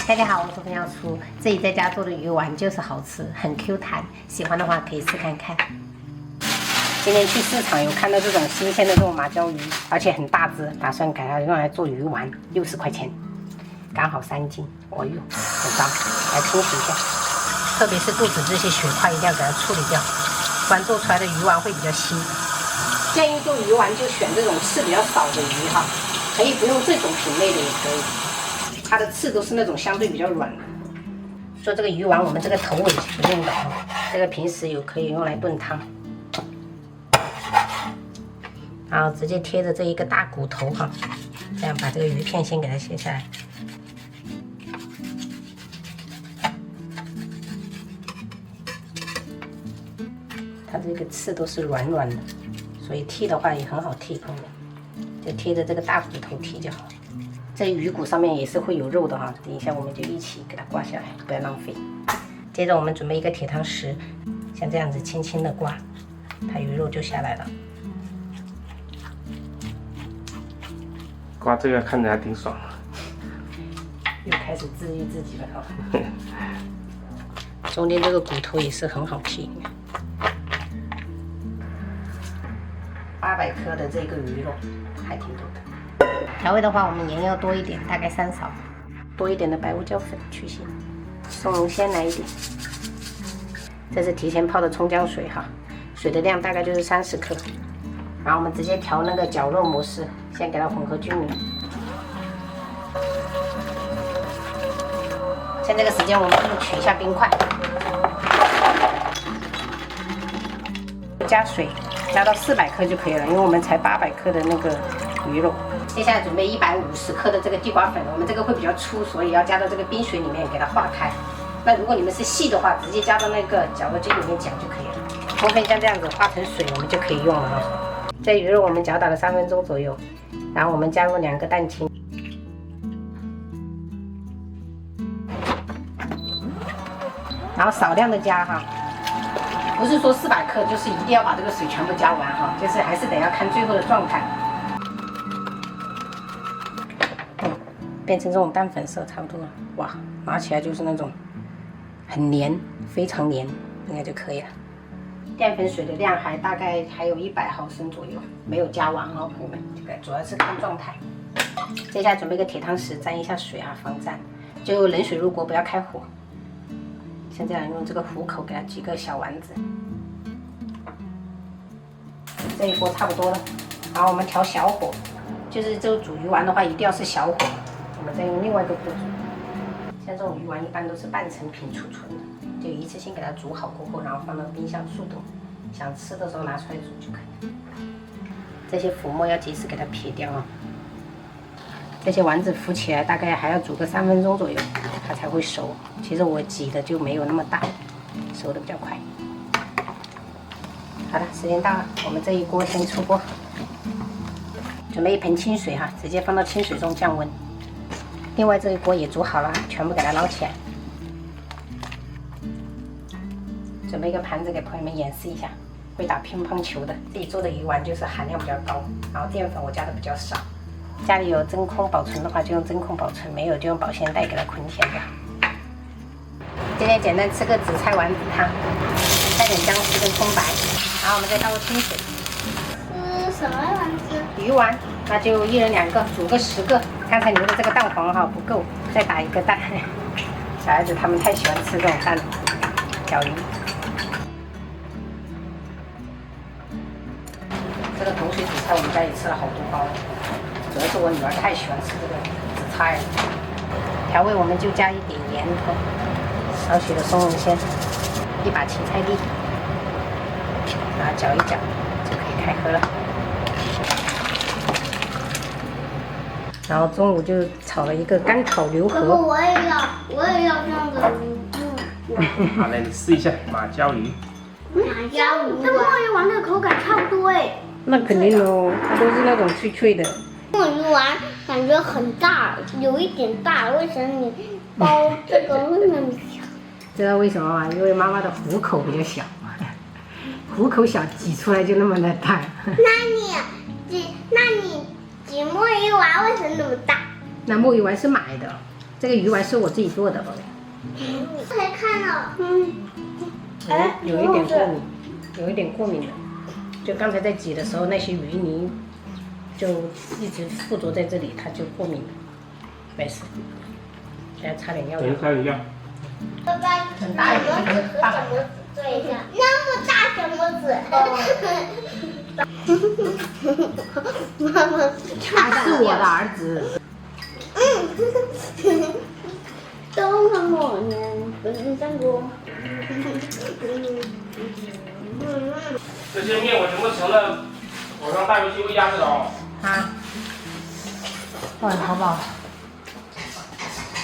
大家好，我是分享厨，自己在家做的鱼丸就是好吃，很 Q 弹，喜欢的话可以试看看。今天去市场有看到这种新鲜的这种马鲛鱼，而且很大只，打算给它用来做鱼丸，60块钱，刚好3斤。哦呦，很脏，来清洗一下。特别是肚子这些血块一定要给它处理掉，不然做出来的鱼丸会比较腥。建议做鱼丸就选这种刺比较少的鱼哈，可以不用这种品类的也可以。它的刺都是那种相对比较软的。做这个鱼丸，我们这个头尾是不用的啊，这个平时可以用来炖汤。然后直接贴着这一个大骨头哈，这样把这个鱼片先给它切下来。它这个刺都是软软的，所以剔的话也很好剔，后面就贴着这个大骨头剔就好。这鱼骨上面也是会有肉的哈，等一下我们就一起给它刮下来，不要浪费。接着我们准备一个铁汤匙，像这样子轻轻的刮，它鱼肉就下来了。刮这个看着还挺爽，又开始治愈自己了哈。中间这个骨头也是很好剔。800克的这个鱼肉还挺多的。调味的话，我们盐要多一点，大概3勺，多一点的白胡椒粉去腥，松茸鲜来一点。这是提前泡的葱姜水哈，水的量大概就是30克。然后我们直接调那个绞肉模式，先给它混合均匀。趁这个时间，我们就取一下冰块，加水，加到400克就可以了，因为我们才800克的那个鱼肉。接下来准备150克的这个地瓜粉，我们这个会比较粗，所以要加到这个冰水里面给它化开。那如果你们是细的话，直接加到那个绞肉机里面搅就可以了。充分像这样子化成水，我们就可以用了啊。这鱼肉我们搅打了3分钟左右，然后我们加入2个蛋清，然后少量的加哈，不是说400克就是一定要把这个水全部加完哈，就是还是得要看最后的状态。变成这种淡粉色差不多了，哇，拿起来就是那种很黏，非常黏，应该就可以了。淀粉水的量大概还有100毫升左右，没有加完哦，朋友们，这个主要是看状态。接下来准备一个铁汤匙，沾一下水啊，防粘。就冷水入锅，不要开火。像这样用这个虎口给它挤个小丸子。这一锅差不多了，然后我们调小火，就是这个煮鱼丸的话，一定要是小火。我们再用另外一个锅煮。像这种鱼丸一般都是半成品储存的。就一次性给它煮好过后，然后放到冰箱速冻，想吃的时候拿出来煮就可以了。这些浮沫要及时给它撇掉啊。这些丸子浮起来大概还要煮个3分钟左右，它才会熟。其实我挤的就没有那么大，熟的比较快。好了，时间到了，我们这一锅先出锅，准备一盆清水哈，直接放到清水中降温。另外这一锅也煮好了，全部给它捞起来。准备一个盘子给朋友们演示一下，会打乒乓球的。自己做的鱼丸就是含量比较高，然后淀粉我加的比较少。家里有真空保存的话就用真空保存，没有就用保鲜袋给它捆起来就好。今天简单吃个紫菜丸子汤，加点姜丝跟葱白，然后我们再倒入清水。什么丸子？鱼丸，那就1人2个，煮个10个。刚才留的这个蛋黄哈不够，再打1个蛋。小孩子他们太喜欢吃这种蛋了，小鱼。这个桶水紫菜我们家也吃了好多包了，主要是我女儿太喜欢吃这个紫菜了。调味我们就加一点盐头，少许的松茸鲜，一把芹菜粒，然后搅一搅就可以开喝了。然后中午就炒了一个干炒牛河。我也要这样的。好嘞，你试一下马鲛鱼。马鲛鱼，跟墨鱼丸的口感差不多哎。那肯定哦，它都是那种脆脆的。墨鱼丸感觉很大，有一点大，为什么你包这个那么小？知道为什么吗？因为妈妈的虎口比较小，虎口小挤出来就那么的大。那你挤墨鱼丸为什么那么大？那墨鱼丸是买的，这个鱼丸是我自己做的，宝贝。才看了，有一点过敏，有一点过敏的。就刚才在挤的时候，那些鱼泥就一直附着在这里，它就过敏了。没事，现在擦点药。等一下一样。爸爸，很大一个小拇指和小拇指对一下，那么大小拇指。妈妈，他是我的儿子。都很我呢，不是三国。这些面我全部盛了，我让大鱼去喂鸭子了哦。啊，哇，好饱。